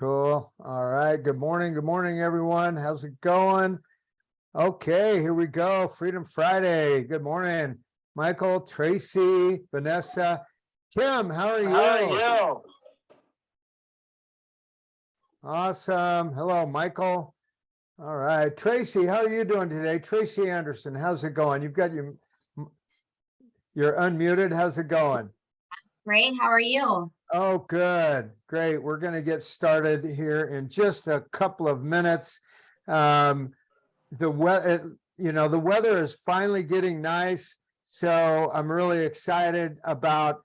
Cool. All right. Good morning. Good morning, everyone. How's it going? Okay, here we go. Freedom Friday. Good morning, Michael, Tracy, Vanessa, Tim. How are you? Awesome. Hello, Michael. All right, Tracy, how are you doing today? Tracy Anderson, how's it going? You're unmuted. How's it going? Great. How are you? Oh, good. Great. We're going to get started here in just a couple of minutes. The weather is finally getting nice. So I'm really excited about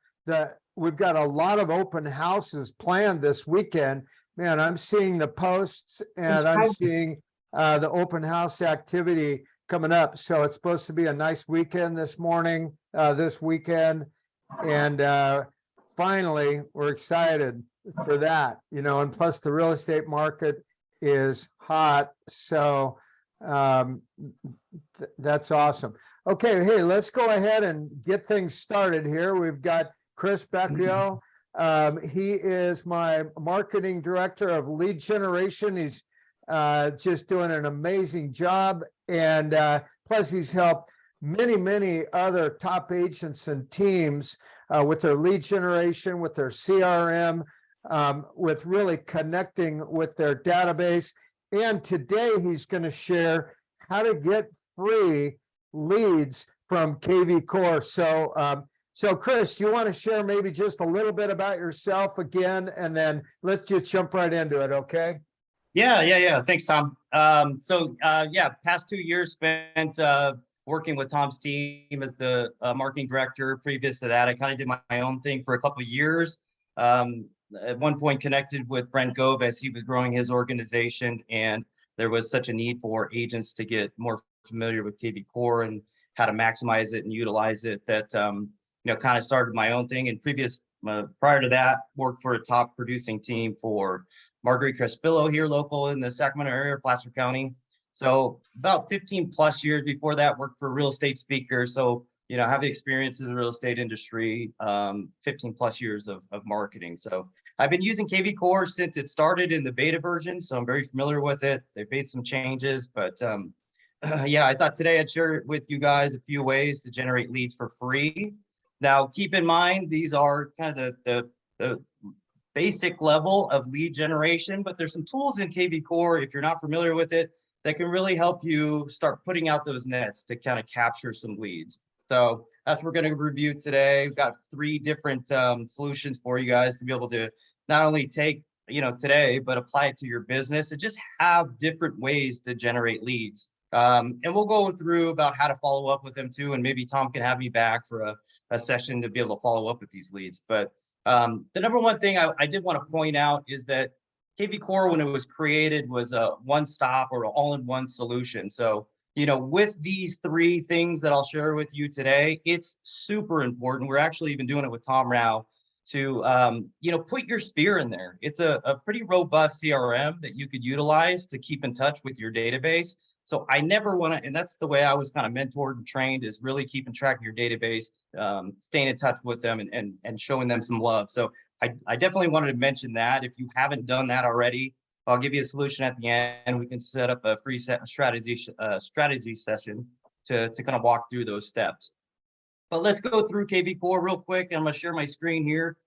we've got a lot of open houses planned this weekend. Man, I'm seeing the posts and I'm seeing the open house activity coming up. So it's supposed to be a nice weekend this weekend. And finally, we're excited for that, and plus the real estate market is hot. So that's awesome. Okay, hey, let's go ahead and get things started here. We've got Chris Baquial. He is my marketing director of lead generation. He's just doing an amazing job. And plus he's helped many other top agents and teams with their lead generation, with their CRM, with really connecting with their database. And today he's going to share how to get free leads from KV Core. So Chris, do you want to share maybe just a little bit about yourself again, and then let's just jump right into it, okay? Yeah. Thanks, Tom. Past 2 years spent working with Tom's team as the marketing director. Previous to that, I kind of did my own thing for a couple of years. At one point connected with Brent Gove as he was growing his organization, and there was such a need for agents to get more familiar with KV Core and how to maximize it and utilize it that kind of started my own thing. And prior to that, worked for a top producing team for Marguerite Crespillo here local in the Sacramento area, Placer County. So about 15 plus years before that, worked for a real estate speaker. So, have the experience in the real estate industry, 15 plus years of marketing. So I've been using KV Core since it started in the beta version. So I'm very familiar with it. They've made some changes, but I thought today I'd share with you guys a few ways to generate leads for free. Now, keep in mind, these are kind of the basic level of lead generation, but there's some tools in KV Core, if you're not familiar with it, that can really help you start putting out those nets to kind of capture some leads. So that's what we're going to review today. We've got 3 different solutions for you guys to be able to not only take, today, but apply it to your business and just have different ways to generate leads. And we'll go through about how to follow up with them too. And maybe Tom can have me back for a session to be able to follow up with these leads. But the number one thing I did want to point out is that KV Core, when it was created, was a one-stop or all-in-one solution. So, with these 3 things that I'll share with you today, it's super important. We're actually even doing it with Tom Rao to, put your spear in there. It's a pretty robust CRM that you could utilize to keep in touch with your database. So I never want to, and that's the way I was kind of mentored and trained, is really keeping track of your database, staying in touch with them and showing them some love. So I definitely wanted to mention that. If you haven't done that already, I'll give you a solution at the end. We can set up a free strategy session to kind of walk through those steps. But let's go through KV Core real quick. I'm going to share my screen here.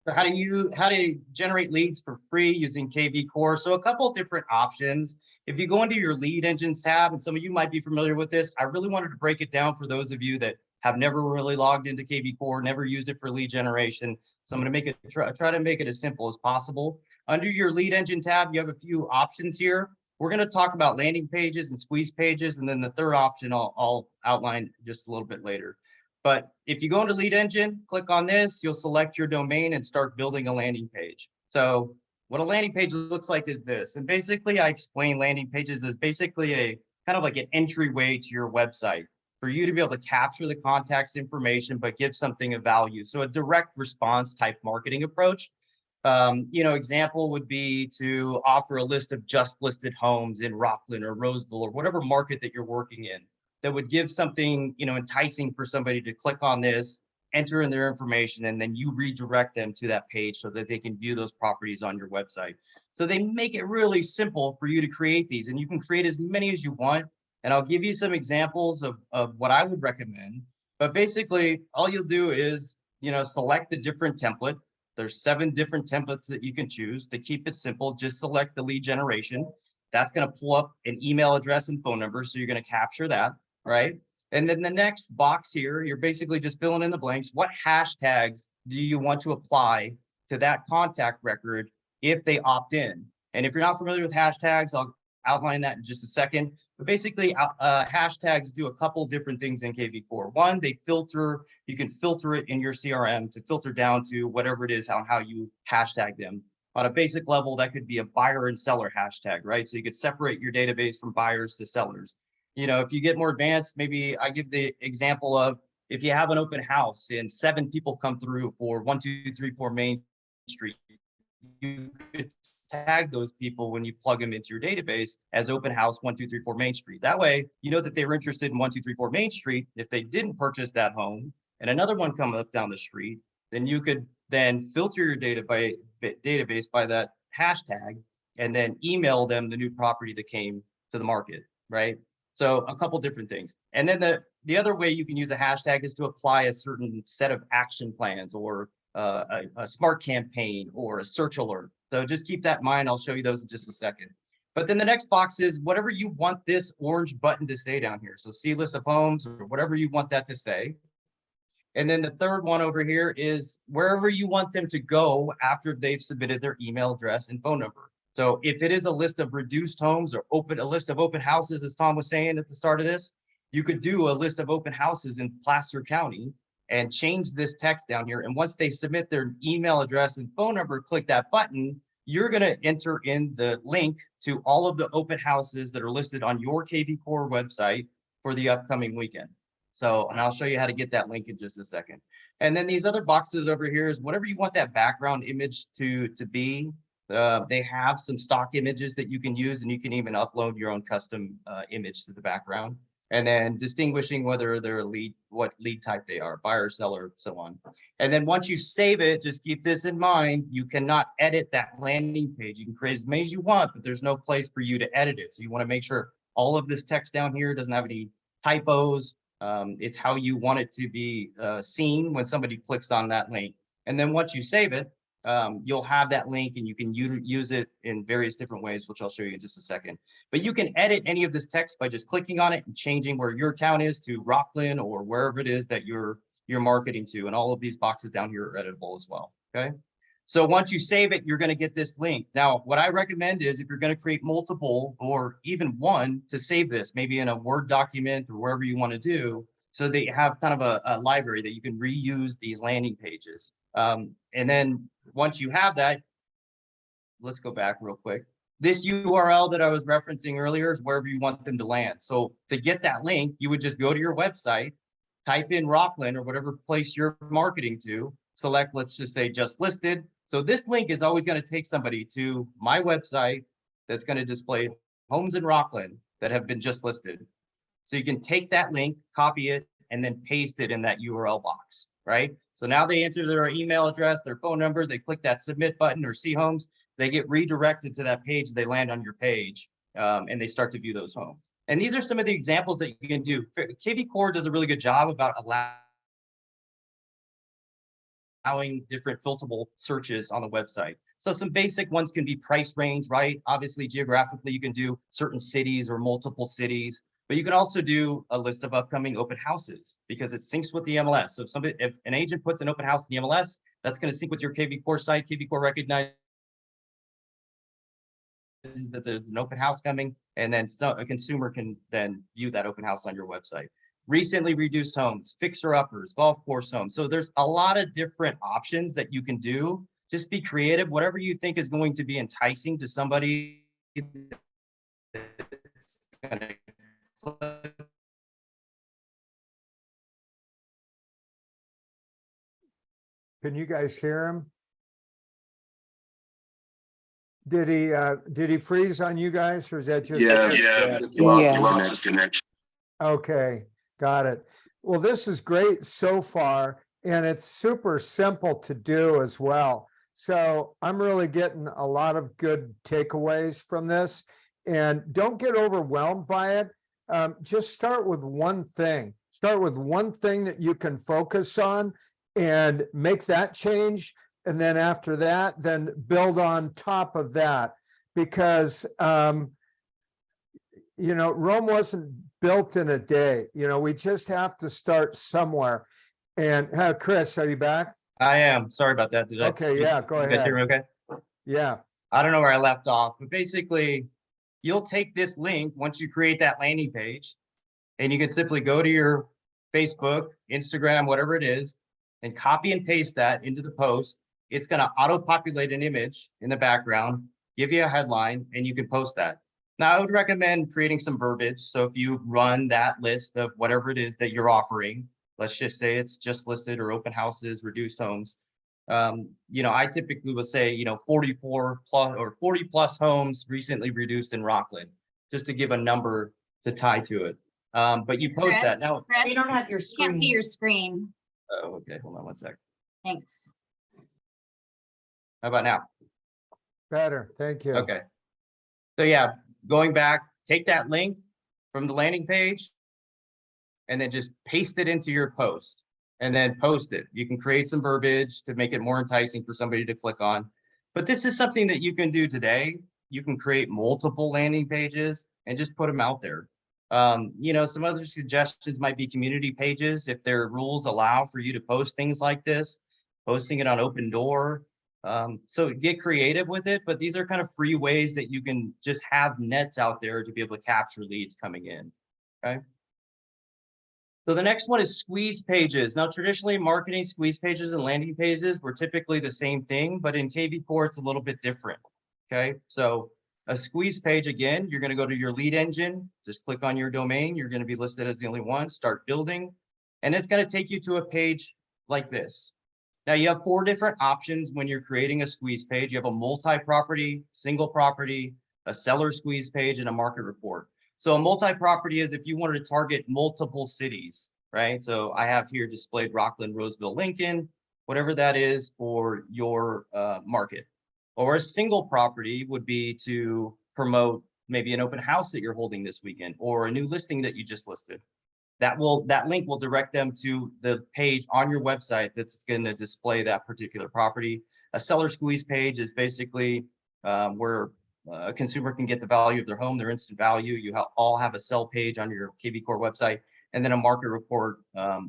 So how to generate leads for free using KV Core? So a couple of different options. If you go into your lead engines tab, and some of you might be familiar with this, I really wanted to break it down for those of you that have never really logged into KV Core, never used it for lead generation. So I'm going to try to make it as simple as possible. Under your lead engine tab, you have a few options here. We're going to talk about landing pages and squeeze pages, and then the third option I'll outline just a little bit later. But if you go into lead engine, click on this, you'll select your domain and start building a landing page. So what a landing page looks like is this. And basically I explain landing pages as basically a kind of like an entryway to your website for you to be able to capture the contact's information, but give something of value. So a direct response type marketing approach. Example would be to offer a list of just listed homes in Rockland or Roseville or whatever market that you're working in that would give something, enticing for somebody to click on this, enter in their information, and then you redirect them to that page so that they can view those properties on your website. So they make it really simple for you to create these, and you can create as many as you want. And I'll give you some examples of what I would recommend. But basically, all you'll do is, select the different template. There's 7 different templates that you can choose. To keep it simple, just select the lead generation. That's going to pull up an email address and phone number. So you're going to capture that, right? And then the next box here, you're basically just filling in the blanks. What hashtags do you want to apply to that contact record if they opt in? And if you're not familiar with hashtags, I'll outline that in just a second. But basically, hashtags do a couple different things in KV4. One, they filter, you can filter it in your CRM to filter down to whatever it is, how you hashtag them. On a basic level, that could be a buyer and seller hashtag, right? So you could separate your database from buyers to sellers. If you get more advanced, maybe I give the example of if you have an open house and 7 people come through for 1234 Main Street, you could tag those people when you plug them into your database as open house 1234 Main Street. That way, you know that they were interested in 1234 Main Street. If they didn't purchase that home and another one come up down the street, then you could then filter your database by that hashtag and then email them the new property that came to the market, right? So a couple different things. And then the other way you can use a hashtag is to apply a certain set of action plans or a smart campaign or a search alert. So just keep that in mind. I'll show you those in just a second. But then the next box is whatever you want this orange button to say down here. So see list of homes or whatever you want that to say. And then the third one over here is wherever you want them to go after they've submitted their email address and phone number. So if it is a list of reduced homes or a list of open houses, as Tom was saying at the start of this, you could do a list of open houses in Placer County and change this text down here. And once they submit their email address and phone number, click that button, you're going to enter in the link to all of the open houses that are listed on your KV Core website for the upcoming weekend. So, and I'll show you how to get that link in just a second. And then these other boxes over here is whatever you want that background image to be. They have some stock images that you can use, and you can even upload your own custom image to the background. And then distinguishing whether they're a lead, what lead type they are, buyer, seller, so on. And then once you save it, just keep this in mind, you cannot edit that landing page. You can create as many as you want, but there's no place for you to edit it. So you want to make sure all of this text down here doesn't have any typos. It's how you want it to be seen when somebody clicks on that link. And then once you save it, you'll have that link and you can use it in various different ways, which I'll show you in just a second. But you can edit any of this text by just clicking on it and changing where your town is to Rockland or wherever it is that you're marketing to. And all of these boxes down here are editable as well. Okay. So once you save it, you're going to get this link. Now, what I recommend is if you're going to create multiple or even one, to save this, maybe in a Word document or wherever you want to do, so that you have kind of a library that you can reuse these landing pages. And then once you have that, let's go back real quick. This URL that I was referencing earlier is wherever you want them to land. So to get that link, you would just go to your website, type in Rockland or whatever place you're marketing to, select, let's just say just listed. So this link is always going to take somebody to my website that's going to display homes in Rockland that have been just listed. So you can take that link, copy it, and then paste it in that URL box, right? So now they enter their email address, their phone number, they click that submit button or see homes, they get redirected to that page, they land on your page, and they start to view those homes. And these are some of the examples that you can do. KV Core does a really good job about allowing different filterable searches on the website. So some basic ones can be price range, right? Obviously, geographically, you can do certain cities or multiple cities. But you can also do a list of upcoming open houses because it syncs with the MLS. So if an agent puts an open house in the MLS, that's going to sync with your KV Core site. KV Core recognizes that there's an open house coming, and then a consumer can then view that open house on your website. Recently reduced homes, fixer-uppers, golf course homes. So there's a lot of different options that you can do. Just be creative. Whatever you think is going to be enticing to somebody Can you guys hear him? Did he freeze on you guys, or is that just? Yeah. He lost his connection. Okay, got it. Well, this is great so far. and it's super simple to do as well. So I'm really getting a lot of good takeaways from this, and don't get overwhelmed by it. Just start with one thing. Start with one thing that you can focus on and make that change. And then after that, then build on top of that. Because, Rome wasn't built in a day. We just have to start somewhere. And Chris, are you back? I am. Sorry about that. Okay, yeah, go You guys hear ahead. me okay? Yeah, I don't know where I left off, but basically, you'll take this link once you create that landing page, and you can simply go to your Facebook, Instagram, whatever it is, and copy and paste that into the post. It's going to auto-populate an image in the background, give you a headline, and you can post that. Now, I would recommend creating some verbiage. So if you run that list of whatever it is that you're offering, let's just say it's just listed or open houses, reduced homes. I typically would say, 44 plus or 40 plus homes recently reduced in Rockland, just to give a number to tie to it. But you post that now. Chris, We don't have your can't see screen. your screen. Oh, okay. Hold on one sec. Thanks. How about now? better. Thank you. Okay. So yeah, going back, take that link from the landing page and then just paste it into your post and then post it. You can create some verbiage to make it more enticing for somebody to click on. But this is something that you can do today. You can create multiple landing pages and just put them out there. Some other suggestions might be community pages. If their rules allow for you to post things like this, posting it on Open Door. So get creative with it, but these are kind of free ways that you can just have nets out there to be able to capture leads coming in, okay? So the next one is squeeze pages. Now, traditionally marketing squeeze pages and landing pages were typically the same thing, but in KV Core, it's a little bit different, okay? So a squeeze page, again, you're gonna go to your lead engine, just click on your domain, you're gonna be listed as the only one, start building, and it's gonna take you to a page like this. Now you have 4 different options when you're creating a squeeze page. You have a multi-property, single property, a seller squeeze page, and a market report. So a multi-property is if you wanted to target multiple cities, right? So I have here displayed Rockland, Roseville, Lincoln, whatever that is for your market. Or a single property would be to promote maybe an open house that you're holding this weekend or a new listing that you just listed. That link will direct them to the page on your website that's going to display that particular property. A seller squeeze page is basically where a consumer can get the value of their home, their instant value. You all have a sell page on your KV Core website, and then a market report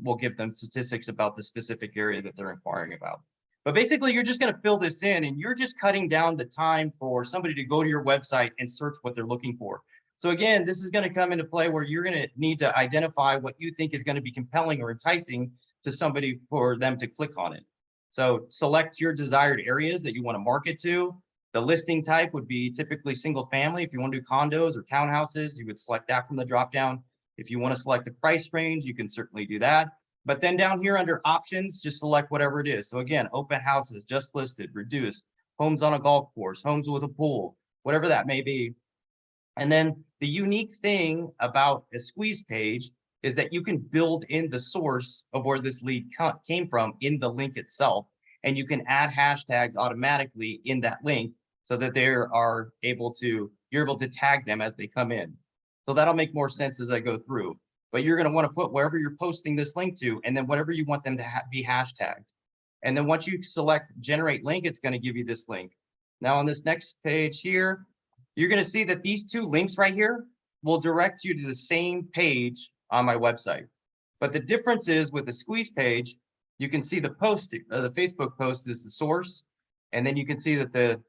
will give them statistics about the specific area that they're inquiring about. But basically, you're just going to fill this in, and you're just cutting down the time for somebody to go to your website and search what they're looking for. So again, this is going to come into play where you're going to need to identify what you think is going to be compelling or enticing to somebody for them to click on it. So select your desired areas that you want to market to. The listing type would be typically single family. If you want to do condos or townhouses, you would select that from the dropdown. If you want to select a price range, you can certainly do that. But then down here under options, just select whatever it is. So again, open houses, just listed, reduced, homes on a golf course, homes with a pool, whatever that may be. And then the unique thing about a squeeze page is that you can build in the source of where this lead came from in the link itself. And you can add hashtags automatically in that link so that you're able to tag them as they come in. So that'll make more sense as I go through. But you're going to want to put wherever you're posting this link to, and then whatever you want them to be hashtagged. And then once you select generate link, it's going to give you this link. Now on this next page here, you're going to see that these 2 links right here will direct you to the same page on my website. But the difference is with the squeeze page, you can see the Facebook post is the source. And then you can see that the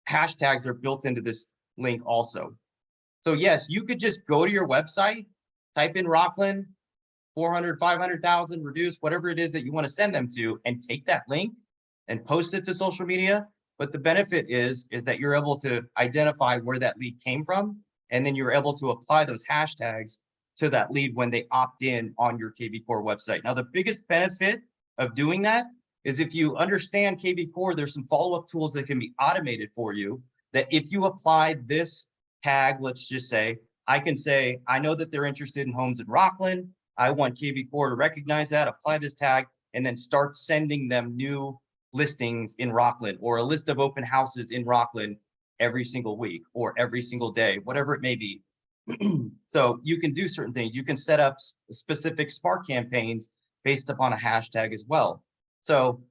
hashtags are built into this link also. So yes, you could just go to your website, type in Rockland, 400, 500,000, reduce, whatever it is that you want to send them to, and take that link and post it to social media. But the benefit is that you're able to identify where that lead came from, and then you're able to apply those hashtags to that lead when they opt in on your KV Core website. Now, the biggest benefit of doing that is if you understand KV Core, there's some follow-up tools that can be automated for you, that if you apply this tag, let's just say, I can say, I know that they're interested in homes in Rockland. I want KV Core to recognize that, apply this tag, and then start sending them new listings in Rockland or a list of open houses in Rockland every single week or every single day, whatever it may be. So you can do certain things. You can set up specific smart campaigns based upon a hashtag as well. So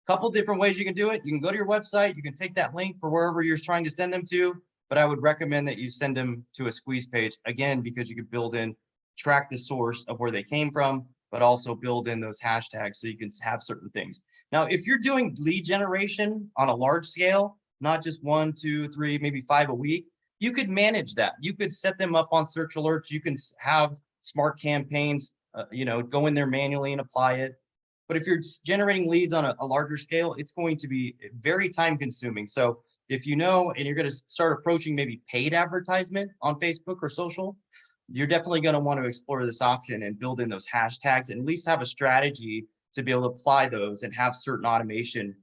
a couple different ways you can do it. You can go to your website. You can take that link for wherever you're trying to send them to, but I would recommend that you send them to a squeeze page again, because you can build in, track the source of where they came from, but also build in those hashtags so you can have certain things. Now, if you're doing lead generation on a large scale, not just 1, 2, 3, maybe 5 a week, you could manage that. You could set them up on search alerts. You can have smart campaigns, go in there manually and apply it. But if you're generating leads on a larger scale, it's going to be very time consuming. So if you know, and you're going to start approaching maybe paid advertisement on Facebook or social, you're definitely going to want to explore this option and build in those hashtags and at least have a strategy to be able to apply those and have certain automation,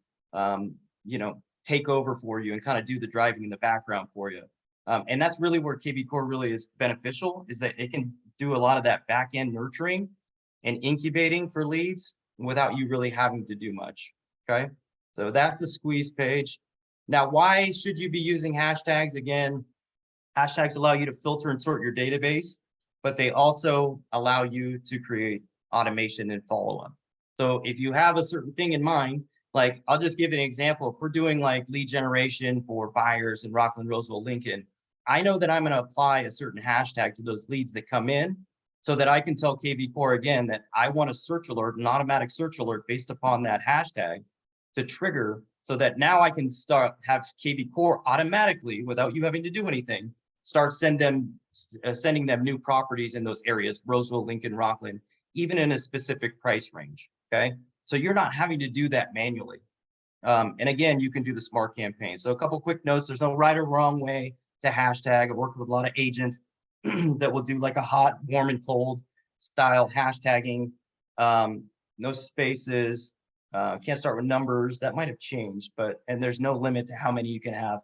take over for you and kind of do the driving in the background for you. And that's really where KB Core really is beneficial, is that it can do a lot of that back end nurturing and incubating for leads without you really having to do much. Okay, so that's a squeeze page. Now, why should you be using hashtags? Again, hashtags allow you to filter and sort your database, but they also allow you to create automation and follow-up. So if you have a certain thing in mind, like I'll just give an example. If we're doing like lead generation for buyers in Rockland, Roseville, Lincoln, I know that I'm going to apply a certain hashtag to those leads that come in so that I can tell KB Core again that I want a search alert, an automatic search alert based upon that hashtag to trigger, so that now I can have KB Core automatically, without you having to do anything, start sending them new properties in those areas, Roseville, Lincoln, Rockland, even in a specific price range. Okay, so you're not having to do that manually. And again, you can do the smart campaign. So a couple quick notes: there's no right or wrong way to hashtag. I've worked with a lot of agents that will do like a hot, warm, and cold style hashtagging. No spaces. Can't start with numbers. That might have changed, and there's no limit to how many you can have.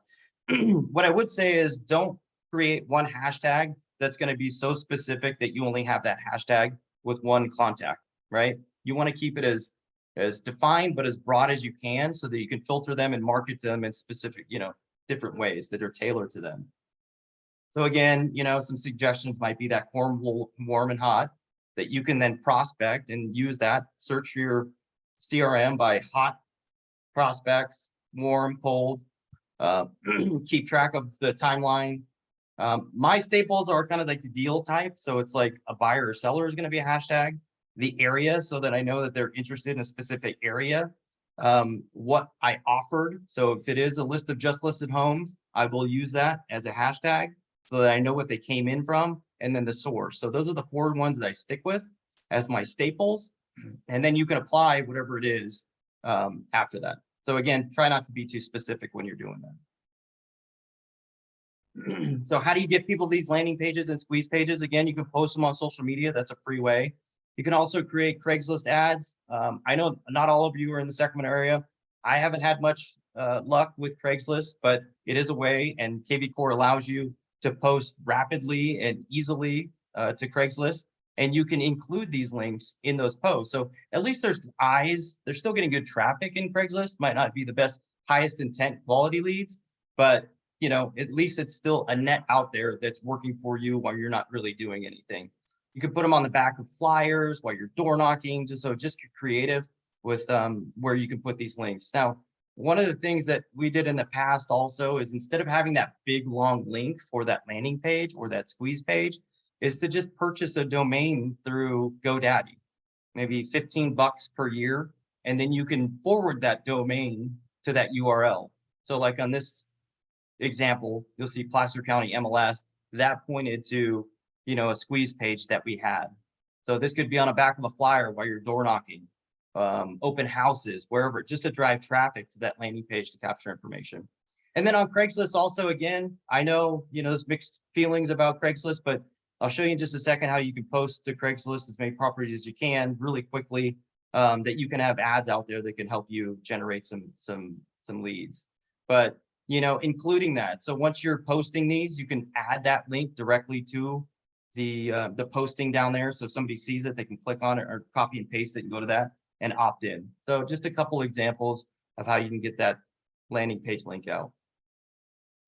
What I would say is don't create one hashtag that's going to be so specific that you only have that hashtag with one contact, right? You want to keep it as defined, but as broad as you can, so that you can filter them and market them in specific, different ways that are tailored to them. So again, some suggestions might be that warm and hot, that you can then prospect and use that, search your CRM by hot prospects, warm, cold, keep track of the timeline. My staples are kind of like the deal type. So it's like a buyer or seller is going to be a hashtag, the area, so that I know that they're interested in a specific area, what I offered. So if it is a list of just listed homes, I will use that as a hashtag so that I know what they came in from, and then the source. So those are the 4 ones that I stick with as my staples. And then you can apply whatever it is after that. So again, try not to be too specific when you're doing that. So how do you get people these landing pages and squeeze pages? Again, you can post them on social media. That's a free way. You can also create Craigslist ads. I know not all of you are in the Sacramento area. I haven't had much luck with Craigslist, but it is a way, and KB Core allows you to post rapidly and easily to Craigslist, and you can include these links in those posts. So at least there's eyes. They're still getting good traffic in Craigslist. Might not be the best, highest intent quality leads, but at least it's still a net out there that's working for you while you're not really doing anything. You can put them on the back of flyers while you're door knocking, just get creative with where you can put these links. Now, one of the things that we did in the past also is, instead of having that big long link for that landing page or that squeeze page, is to just purchase a domain through GoDaddy, maybe $15 per year, and then you can forward that domain to that URL. So like on this example, you'll see Placer County MLS, that pointed to a squeeze page that we had. So this could be on the back of a flyer while you're door knocking, open houses, wherever, just to drive traffic to that landing page to capture information. And then on Craigslist also, again, I know, there's mixed feelings about Craigslist, but I'll show you in just a second how you can post to Craigslist as many properties as you can really quickly, that you can have ads out there that can help you generate some leads. But, including that. So once you're posting these, you can add that link directly to the posting down there. So if somebody sees it, they can click on it or copy and paste it and go to that. and opt in. So just a couple examples of how you can get that landing page link out.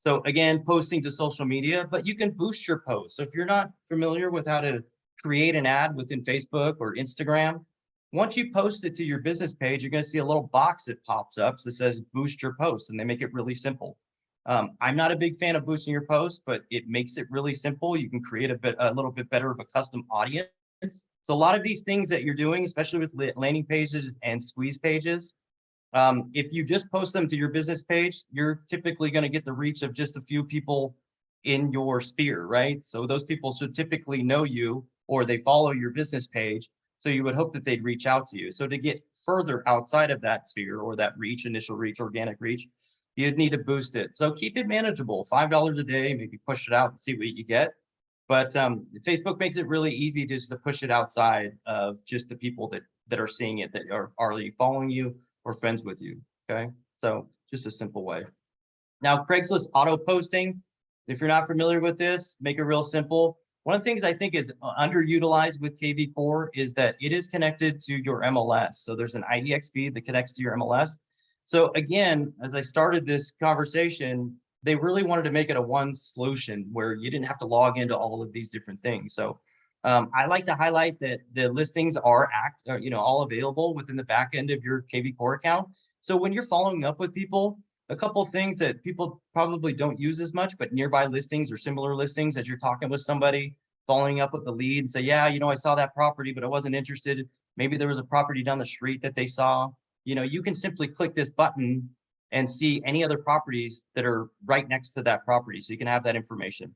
So again, posting to social media, but you can boost your post. So if you're not familiar with how to create an ad within Facebook or Instagram, once you post it to your business page, you're going to see a little box that pops up that says boost your post, and they make it really simple. I'm not a big fan of boosting your post, but it makes it really simple. You can create a little bit better of a custom audience. So a lot of these things that you're doing, especially with landing pages and squeeze pages, if you just post them to your business page, you're typically going to get the reach of just a few people in your sphere, right? So those people should typically know you, or they follow your business page. So you would hope that they'd reach out to you. So to get further outside of that sphere or that reach, initial reach, organic reach, you'd need to boost it. So keep it manageable, $5 a day, maybe push it out and see what you get. But Facebook makes it really easy just to push it outside of just the people that are seeing it, that are already following you or friends with you, okay? So just a simple way. Now, Craigslist auto posting, if you're not familiar with this, make it real simple. One of the things I think is underutilized with KV Core is that it is connected to your MLS. So there's an IDX feed that connects to your MLS. So again, as I started this conversation, they really wanted to make it a one solution where you didn't have to log into all of these different things. So I like to highlight that the listings are all available within the back end of your KV Core account. So when you're following up with people, a couple of things that people probably don't use as much, but nearby listings or similar listings, as you're talking with somebody, following up with the lead and say, yeah, I saw that property, but I wasn't interested. Maybe there was a property down the street that they saw. You can simply click this button and see any other properties that are right next to that property. So you can have that information.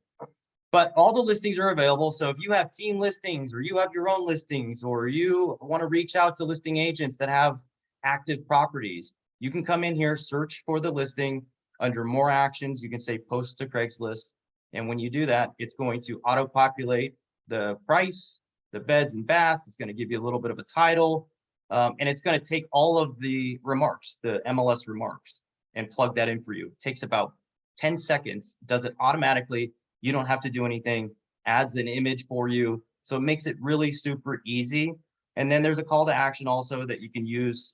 But all the listings are available. So if you have team listings or you have your own listings, or you want to reach out to listing agents that have active properties, you can come in here, search for the listing under more actions. You can say post to Craigslist. And when you do that, it's going to auto-populate the price, the beds and baths. It's going to give you a little bit of a title. And it's going to take all of the remarks, the MLS remarks, and plug that in for you. It takes about 10 seconds, does it automatically. You don't have to do anything, adds an image for you. So it makes it really super easy. And then there's a call to action also that you can use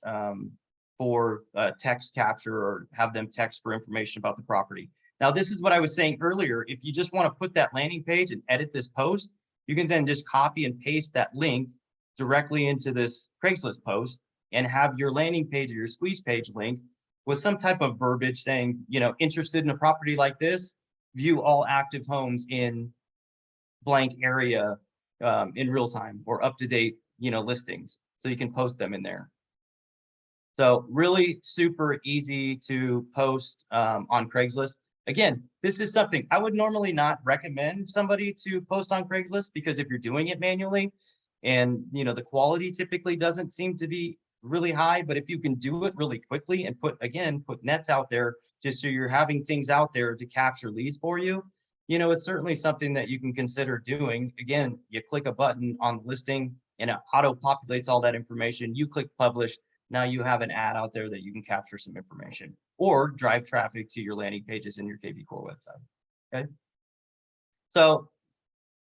for text capture, or have them text for information about the property. Now, this is what I was saying earlier. If you just want to put that landing page and edit this post, you can then just copy and paste that link directly into this Craigslist post and have your landing page or your squeeze page link with some type of verbiage saying, interested in a property like this, view all active homes in blank area in real time, or up to date, listings. So you can post them in there. So really super easy to post on Craigslist. Again, this is something I would normally not recommend somebody to post on Craigslist, because if you're doing it manually and the quality typically doesn't seem to be really high, but if you can do it really quickly and put nets out there, just so you're having things out there to capture leads for you, it's certainly something that you can consider doing. Again, you click a button on the listing and it auto populates all that information. You click publish. Now you have an ad out there that you can capture some information or drive traffic to your landing pages in your KV Core website. Okay. So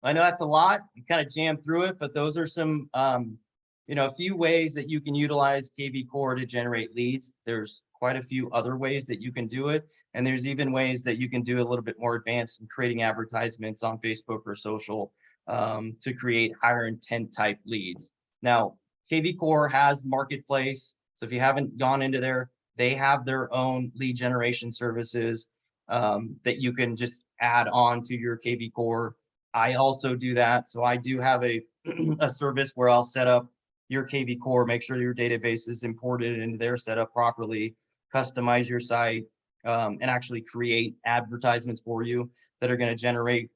I know that's a lot. You kind of jammed through it, but those are some, a few ways that you can utilize KV Core to generate leads. There's quite a few other ways that you can do it. And there's even ways that you can do a little bit more advanced in creating advertisements on Facebook or social to create higher intent type leads. Now, KV Core has Marketplace. So if you haven't gone into there, they have their own lead generation services that you can just add on to your KV Core. I also do that. So I do have a service where I'll set up your KV Core, make sure your database is imported into there, set up properly, customize your site, and actually create advertisements for you that are going to generate,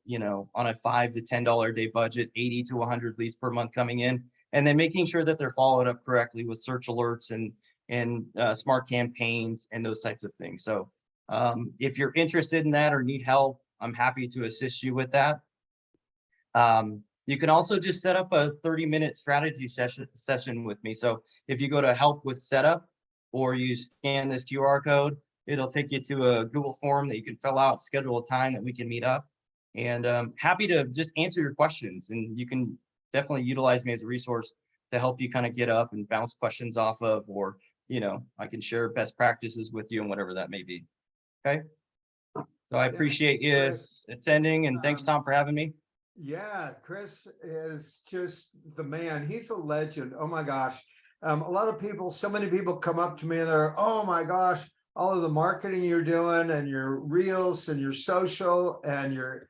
on a $5 to $10 a day budget, 80 to 100 leads per month coming in, and then making sure that they're followed up correctly with search alerts and smart campaigns and those types of things. So if you're interested in that or need help, I'm happy to assist you with that. You can also just set up a 30-minute strategy session with me. So if you go to help with setup, or you scan this QR code, it'll take you to a Google form that you can fill out, schedule a time that we can meet up, and happy to just answer your questions. And you can definitely utilize me as a resource to help you kind of get up and bounce questions off of, or, I can share best practices with you and whatever that may be. Okay. So I appreciate you Chris, attending, and thanks, Tom, for having me. yeah, Chris is just the man. He's a legend. Oh my gosh. A lot of people, so many people come up to me and they're, oh my gosh, all of the marketing you're doing and your reels and your social and your,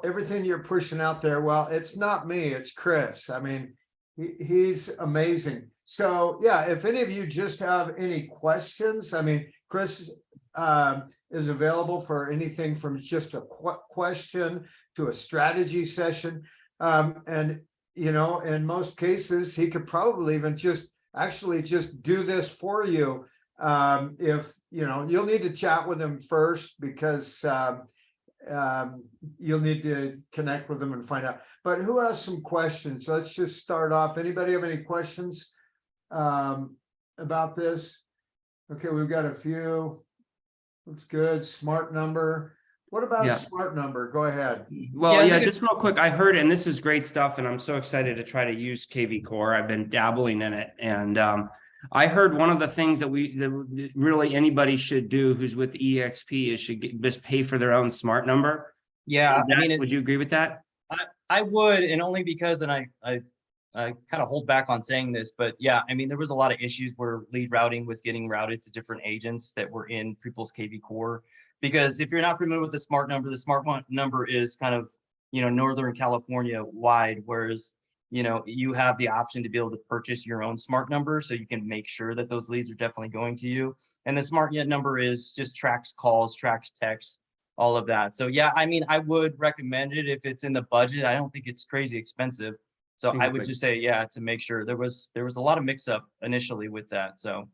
everything you're pushing out there. Well, it's not me, it's Chris. I mean, he's amazing. So yeah, if any of you just have any questions, I mean, Chris is available for anything from just a question to a strategy session. And, in most cases, he could probably even just do this for you. If, you'll need to chat with him first because you'll need to connect with him and find out. But who has some questions? Let's just start off. Anybody have any questions about this? Okay, we've got a few. Looks good. Smart number. What about a smart number? Go ahead. Well, Yeah, just real quick. I heard, and this is great stuff, and I'm so excited to try to use KV Core. I've been dabbling in it, and I heard one of the things that really anybody should do who's with EXP is just pay for their own smart number. Yeah, Would you agree with that? I would, and only because, and I kind of hold back on saying this, but yeah, there was a lot of issues where lead routing was getting routed to different agents that were in people's KV Core. Because if you're not familiar with the smart number is kind of, Northern California wide, whereas, you have the option to be able to purchase your own smart number, so you can make sure that those leads are definitely going to you. And the smart number is just tracks calls, tracks texts, all of that. So yeah, I would recommend it if it's in the budget. I don't think it's crazy expensive. So I would just say, yeah, to make sure. There was a lot of mix up initially with that. So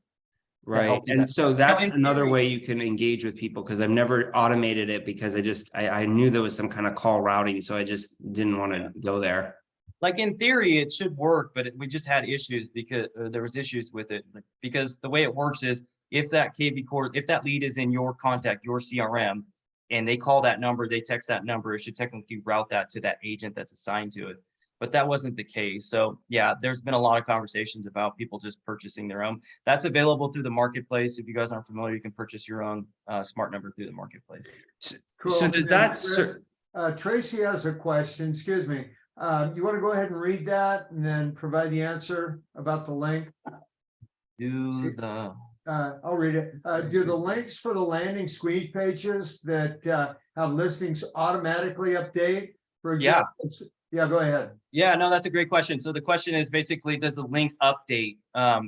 right. And so that's another way you can engage with people, because I've never automated it because I knew there was some kind of call routing. So I just didn't want to go there. Like in theory, it should work, but we just had issues because there was issues with it, because the way it works is if that KV Core, if that lead is in your contact, your CRM, and they call that number, they text that number, it should technically route that to that agent that's assigned to it. But that wasn't the case. So yeah, there's been a lot of conversations about people just purchasing their own. That's available through the marketplace. If you guys aren't familiar, you can purchase your own smart number through the marketplace. Cool. So does that Tracy has a question, excuse me. You want to go ahead and read that and then provide the answer about the link? I'll read it. Do the links for the landing squeeze pages that have listings automatically update? For example, yeah, go ahead. Yeah, no, that's a great question. So the question is basically, does the link update?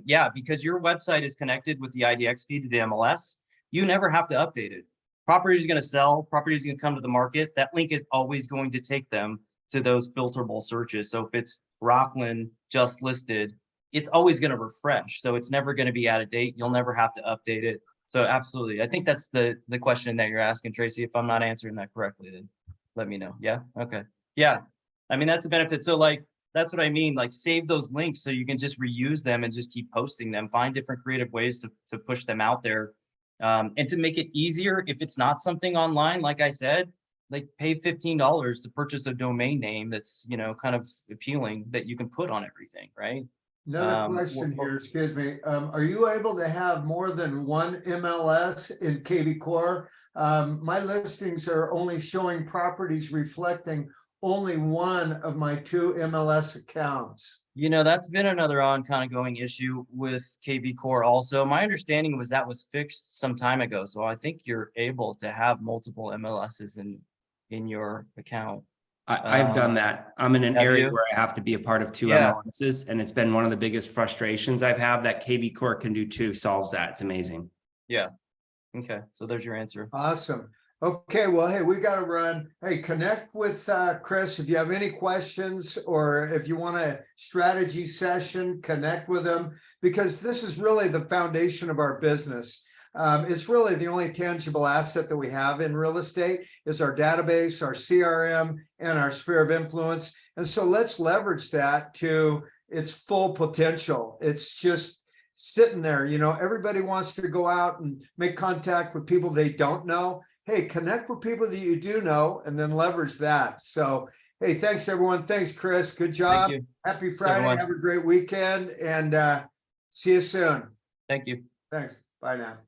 Yeah, because your website is connected with the IDX feed to the MLS, you never have to update it. Property is going to sell, property is going to come to the market. That link is always going to take them to those filterable searches. So if it's Rockland just listed, it's always going to refresh. So it's never going to be out of date. You'll never have to update it. So absolutely. I think that's the question that you're asking, Tracy. If I'm not answering that correctly, then let me know. Yeah. Okay. Yeah. That's a benefit. So that's what I mean. Like, save those links so you can just reuse them and just keep posting them. Find different creative ways to push them out there. And to make it easier, if it's not something online, like I said, like pay $15 to purchase a domain name that's, kind of appealing, that you can put on everything, right? Another question here, excuse me. Are you able to have more than one MLS in KV Core? My listings are only showing properties reflecting only one of my two MLS accounts. That's been another ongoing issue with KV Core also. My understanding was that was fixed some time ago. So I think you're able to have multiple MLSs in your account. I've done that. I'm in an area you? where I have to be a part of two Yeah. MLSs, and it's been one of the biggest frustrations I've had. That KV Core can do too, solves that. It's amazing. Yeah. Okay. So there's your answer. Awesome. Okay, well, hey, we got to run. Hey, connect with Chris if you have any questions, or if you want a strategy session, connect with him, because this is really the foundation of our business. It's really the only tangible asset that we have in real estate is our database, our CRM, and our sphere of influence. And so let's leverage that to its full potential. It's just sitting there. Everybody wants to go out and make contact with people they don't know. Hey, connect with people that you do know and then leverage that. So Hey, thanks, everyone. Thanks, Chris. Good Thank job. you. Happy Friday. everyone. Have a great weekend and see you soon. Thank you. Thanks. Bye now.